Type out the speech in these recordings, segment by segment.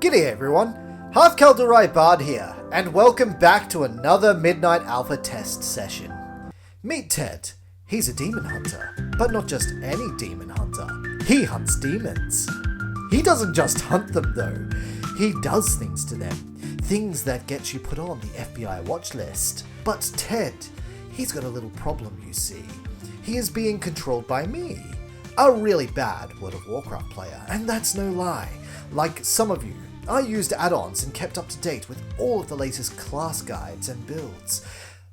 G'day everyone, Half Kaldorei Bard here, and welcome back to another Midnight Alpha test session. Meet Ted. He's a demon hunter, but not just any demon hunter. He hunts demons. He doesn't just hunt them though, he does things to them. Things that get you put on the FBI watch list. But Ted, he's got a little problem, you see. He is being controlled by me. A really bad World of Warcraft player, and that's no lie. Like some of you, I used add-ons and kept up to date with all of the latest class guides and builds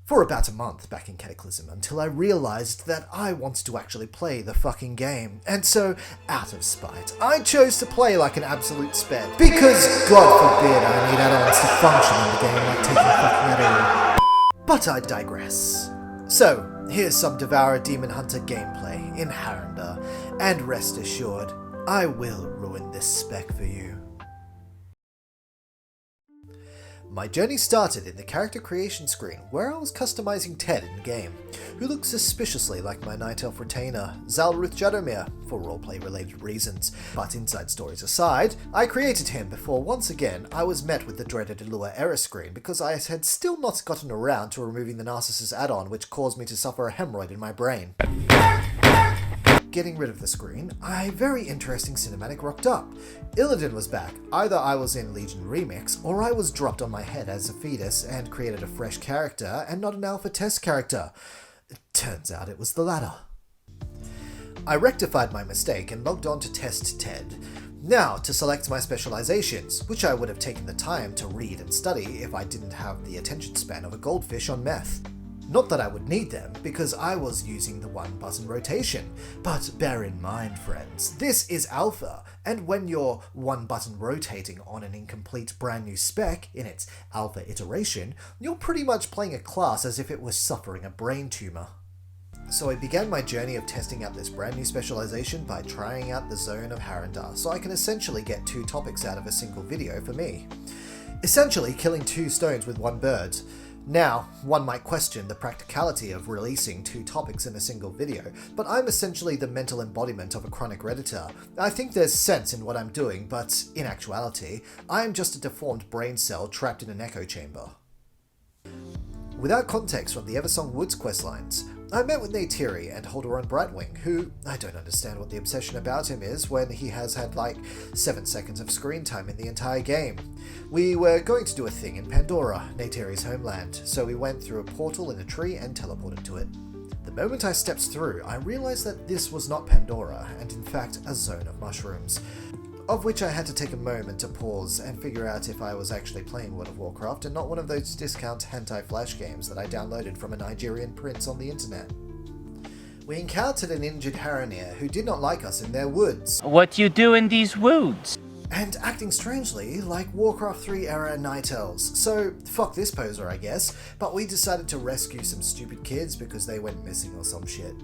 for about a month back in Cataclysm until I realized that I wanted to actually play the fucking game. And so, out of spite, I chose to play like an absolute sped. Because, God forbid, I need add-ons to function in the game like taking fucking add-on. But I digress. So, here's some Devourer Demon Hunter gameplay in Harendar, and rest assured, I will ruin this spec for you. My journey started in the character creation screen, where I was customizing Ted in-game, who looks suspiciously like my Night Elf retainer, Xal'atath, for roleplay related reasons. But inside stories aside, I created him before once again I was met with the dreaded Allure error screen because I had still not gotten around to removing the Narcissus add-on, which caused me to suffer a hemorrhoid in my brain. Getting rid of the screen, a very interesting cinematic rocked up. Illidan was back. Either I was in Legion Remix, or I was dropped on my head as a fetus and created a fresh character and not an alpha test character. It turns out it was the latter. I rectified my mistake and logged on to test Ted. Now to select my specializations, which I would have taken the time to read and study if I didn't have the attention span of a goldfish on meth. Not that I would need them, because I was using the one-button rotation. But bear in mind, friends, this is alpha, and when you're one-button rotating on an incomplete brand new spec in its alpha iteration, you're pretty much playing a class as if it was suffering a brain tumor. So I began my journey of testing out this brand new specialization by trying out the zone of Harendar, so I can essentially get 2 topics out of a single video for me. Essentially killing 2 stones with one bird. Now, one might question the practicality of releasing 2 topics in a single video, but I'm essentially the mental embodiment of a chronic redditor. I think there's sense in what I'm doing, but in actuality, I'm just a deformed brain cell trapped in an echo chamber. Without context from the Eversong Woods questlines, I met with Neytiri and Haldorei Brightwing, who, I don't understand what the obsession about him is when he has had like 7 seconds of screen time in the entire game. We were going to do a thing in Pandora, Neytiri's homeland, so we went through a portal in a tree and teleported to it. The moment I stepped through, I realized that this was not Pandora, and in fact a zone of mushrooms, of which I had to take a moment to pause and figure out if I was actually playing World of Warcraft and not one of those discount hentai flash games that I downloaded from a Nigerian prince on the internet. We encountered an injured Haranar who did not like us in their woods. What you do in these woods? And acting strangely like Warcraft 3 era night elves. So, fuck this poser I guess, but we decided to rescue some stupid kids because they went missing or some shit.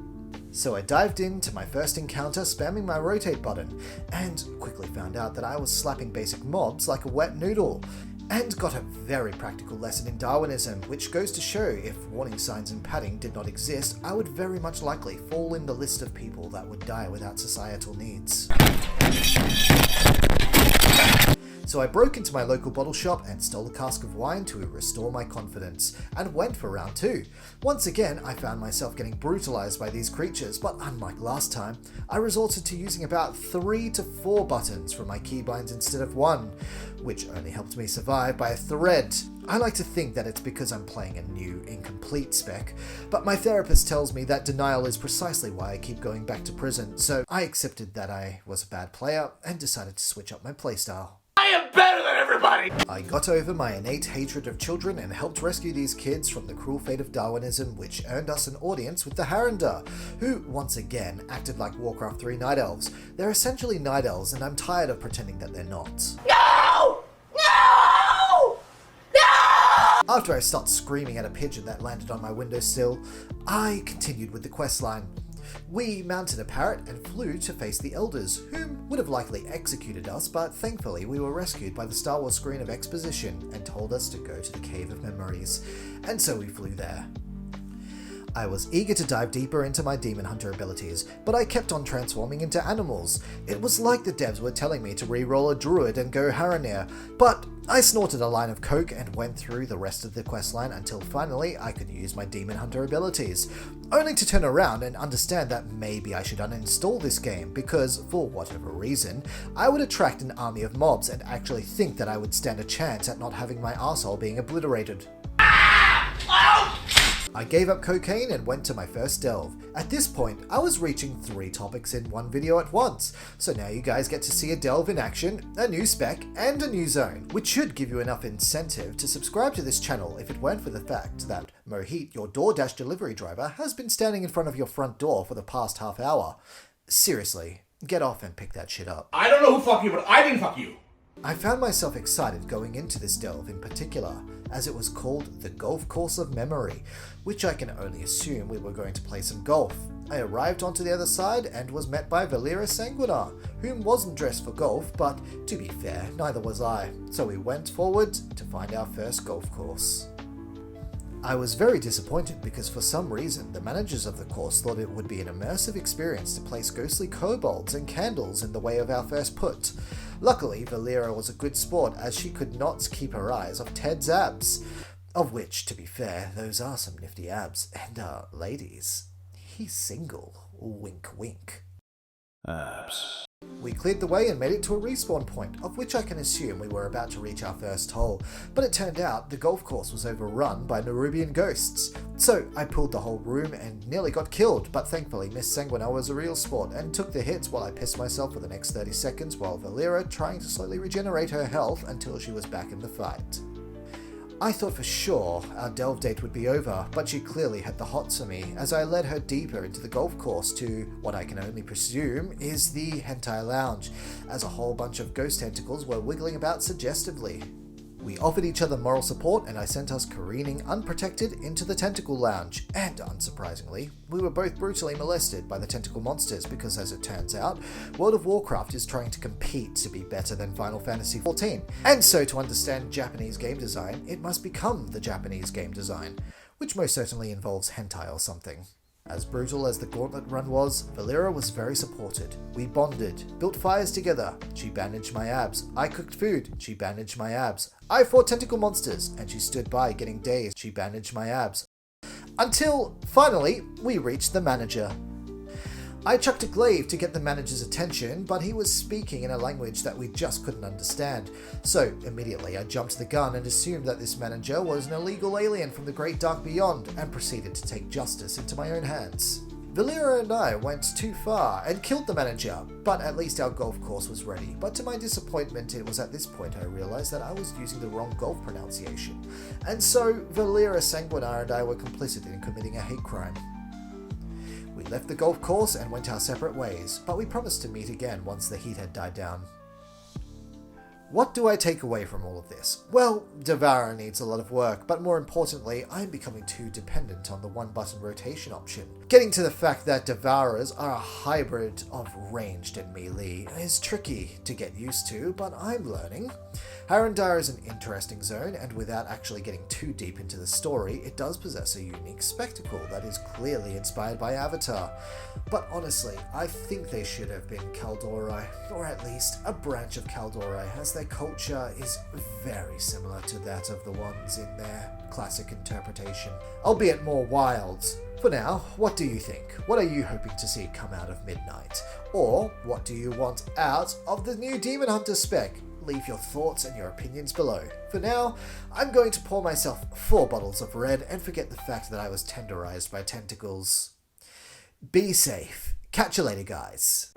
So I dived into my first encounter spamming my rotate button, and quickly found out that I was slapping basic mobs like a wet noodle, and got a very practical lesson in Darwinism, which goes to show if warning signs and padding did not exist, I would very much likely fall in the list of people that would die without societal needs. So I broke into my local bottle shop and stole a cask of wine to restore my confidence, and went for round 2. Once again, I found myself getting brutalized by these creatures, but unlike last time, I resorted to using about 3 to 4 buttons from my keybinds instead of 1, which only helped me survive by a thread. I like to think that it's because I'm playing a new, incomplete spec, but my therapist tells me that denial is precisely why I keep going back to prison, so I accepted that I was a bad player and decided to switch up my playstyle. I am better than everybody! I got over my innate hatred of children and helped rescue these kids from the cruel fate of Darwinism, which earned us an audience with the Harendar, who, once again, acted like Warcraft 3 night elves. They're essentially night elves, and I'm tired of pretending that they're not. No! No! No! After I stopped screaming at a pigeon that landed on my windowsill, I continued with the questline. We mounted a parrot and flew to face the Elders, whom would have likely executed us, but thankfully we were rescued by the Star Wars screen of exposition and told us to go to the Cave of Memories, and so we flew there. I was eager to dive deeper into my demon hunter abilities, but I kept on transforming into animals. It was like the devs were telling me to re-roll a druid and go Haranar, but I snorted a line of coke and went through the rest of the questline until finally I could use my demon hunter abilities, only to turn around and understand that maybe I should uninstall this game because, for whatever reason, I would attract an army of mobs and actually think that I would stand a chance at not having my arsehole being obliterated. I gave up cocaine and went to my first delve. At this point, I was reaching 3 topics in one video at once, so now you guys get to see a delve in action, a new spec, and a new zone, which should give you enough incentive to subscribe to this channel if it weren't for the fact that Mohit, your DoorDash delivery driver, has been standing in front of your front door for the past half hour. Seriously, get off and pick that shit up. I don't know who fucked you, but I didn't fuck you. I found myself excited going into this delve in particular, as it was called the Golf Course of Memory, which I can only assume we were going to play some golf. I arrived onto the other side and was met by Devourer Spec, whom wasn't dressed for golf, but to be fair, neither was I, so we went forward to find our first golf course. I was very disappointed because for some reason the managers of the course thought it would be an immersive experience to place ghostly kobolds and candles in the way of our first put. Luckily, Valera was a good sport as she could not keep her eyes off Ted's abs. Of which, to be fair, those are some nifty abs. And, ladies, he's single. Wink wink. Abs. We cleared the way and made it to a respawn point, of which I can assume we were about to reach our first hole, but it turned out the golf course was overrun by Nerubian ghosts. So I pulled the whole room and nearly got killed, but thankfully Miss Sanguina was a real sport and took the hits while I pissed myself for the next 30 seconds while Valera trying to slowly regenerate her health until she was back in the fight. I thought for sure our delve date would be over, but she clearly had the hots for me as I led her deeper into the golf course to what I can only presume is the hentai lounge, as a whole bunch of ghost tentacles were wiggling about suggestively. We offered each other moral support and I sent us careening unprotected into the tentacle lounge, and unsurprisingly, we were both brutally molested by the tentacle monsters because, as it turns out, World of Warcraft is trying to compete to be better than Final Fantasy XIV, and so to understand Japanese game design, it must become the Japanese game design, which most certainly involves hentai or something. As brutal as the gauntlet run was, Valera was very supported. We bonded, built fires together, she bandaged my abs, I cooked food, she bandaged my abs, I fought tentacle monsters, and she stood by getting dazed, she bandaged my abs. Until, finally, we reached the manager. I chucked a glaive to get the manager's attention, but he was speaking in a language that we just couldn't understand. So, immediately I jumped the gun and assumed that this manager was an illegal alien from the Great Dark Beyond, and proceeded to take justice into my own hands. Valera and I went too far and killed the manager, but at least our golf course was ready. But to my disappointment, it was at this point I realized that I was using the wrong golf pronunciation. And so, Devourer Spec and I were complicit in committing a hate crime. We left the golf course and went our separate ways, but we promised to meet again once the heat had died down. What do I take away from all of this? Well, Devourer needs a lot of work, but more importantly, I'm becoming too dependent on the one-button rotation option. Getting to the fact that Devourers are a hybrid of ranged and melee is tricky to get used to, but I'm learning. Harendar is an interesting zone, and without actually getting too deep into the story, it does possess a unique spectacle that is clearly inspired by Avatar. But honestly, I think they should have been Kaldorei, or at least a branch of Kaldorei, as their culture is very similar to that of the ones in their classic interpretation, albeit more wild. For now, what do you think? What are you hoping to see come out of Midnight? Or what do you want out of the new Demon Hunter spec? Leave your thoughts and your opinions below. For now, I'm going to pour myself 4 bottles of red and forget the fact that I was tenderized by tentacles. Be safe. Catch you later, guys.